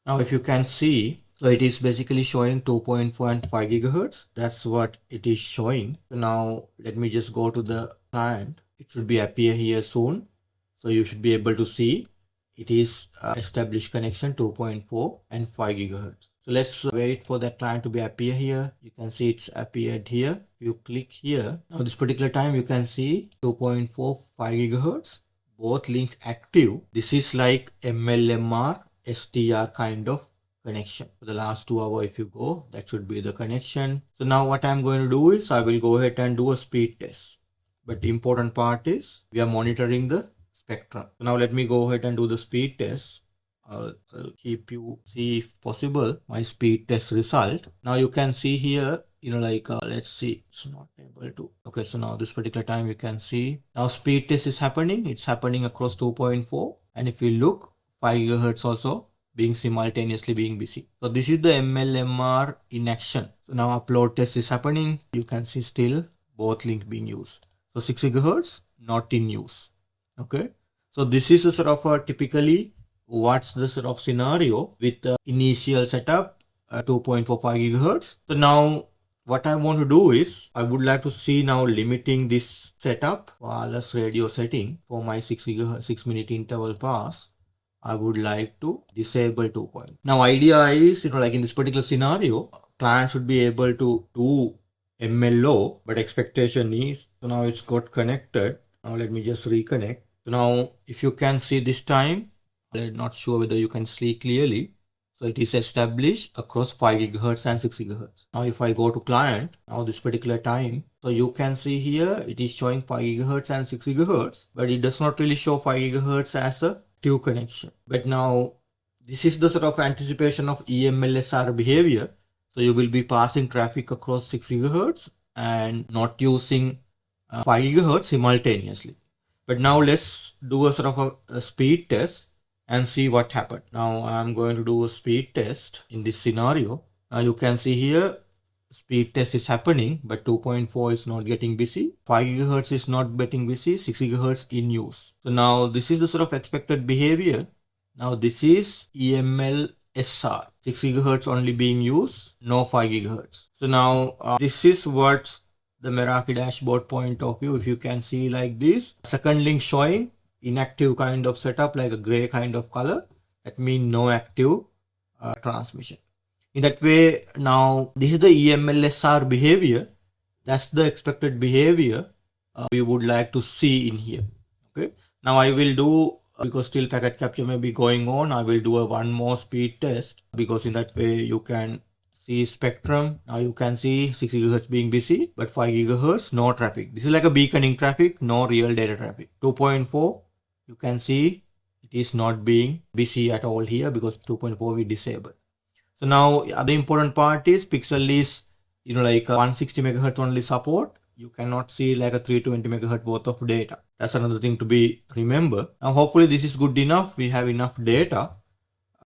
Now if you can see, so it is basically showing 2.4 and 5 gigahertz. That's what it is showing. So now let me just go to the client. It should be appear here soon. So you should be able to see it is established connection 2.4 and 5 gigahertz. So let's wait for that client to be appear here. You can see it's appeared here. If you click here, now this particular time you can see 2.4, 5 gigahertz, both link active. This is like MLMR STR kind of connection. For the last 2 hours, if you go, that should be the connection. So now what I'm going to do is I will go ahead and do a speed test. But the important part is we are monitoring the spectrum. So now let me go ahead and do the speed test. I'll keep you see if possible my speed test result. Now you can see here, let's see, it's not able to. Okay, so now this particular time you can see now speed test is happening. It's happening across 2.4, and if you look, 5 gigahertz also being simultaneously being busy. So this is the MLMR in action. So now upload test is happening. You can see still both link being used. So 6 gigahertz not in use. Okay, so this is a sort of a typically what's the sort of scenario with the initial setup 2.45 gigahertz. So now what I want to do is I would like to see now limiting this setup wireless radio setting for my 6 gigahertz 6-minute interval pass. I would like to disable 2 point. Now idea is, like in this particular scenario, client should be able to do MLO, but expectation is, so now it's got connected. Now let me just reconnect. So now if you can see this time, I'm not sure whether you can see clearly. So it is established across 5 gigahertz and 6 gigahertz. Now if I go to client, now this particular time, so you can see here, it is showing 5 gigahertz and 6 gigahertz, but it does not really show 5 gigahertz as a active connection. But now this is the sort of anticipation of eMLSR behavior. So you will be passing traffic across 6 gigahertz and not using 5 gigahertz simultaneously. But now let's do a sort of a speed test and see what happened. Now I'm going to do a speed test in this scenario. Now you can see here speed test is happening, but 2.4 is not getting busy. 5 gigahertz is not getting busy. 6 gigahertz in use. So now this is the sort of expected behavior. Now this is eMLSR. 6 gigahertz only being used, no 5 gigahertz. So now this is what the Meraki dashboard point of view. If you can see like this, second link showing inactive kind of setup, like a gray kind of color. That means no active transmission. In that way, now this is the eMLSR behavior. That's the expected behavior we would like to see in here. Okay. Now I will do, because still packet capture may be going on, I will do one more speed test, because in that way you can see spectrum. Now you can see 6 gigahertz being busy, but 5 gigahertz no traffic. This is like a beaconing traffic, no real data traffic. 2.4, you can see it is not being busy at all here, because 2.4 we disable. So now the important part is pixel is, like 160 megahertz only support. You cannot see like a 320 megahertz worth of data. That's another thing to be remember. Now hopefully this is good enough. We have enough data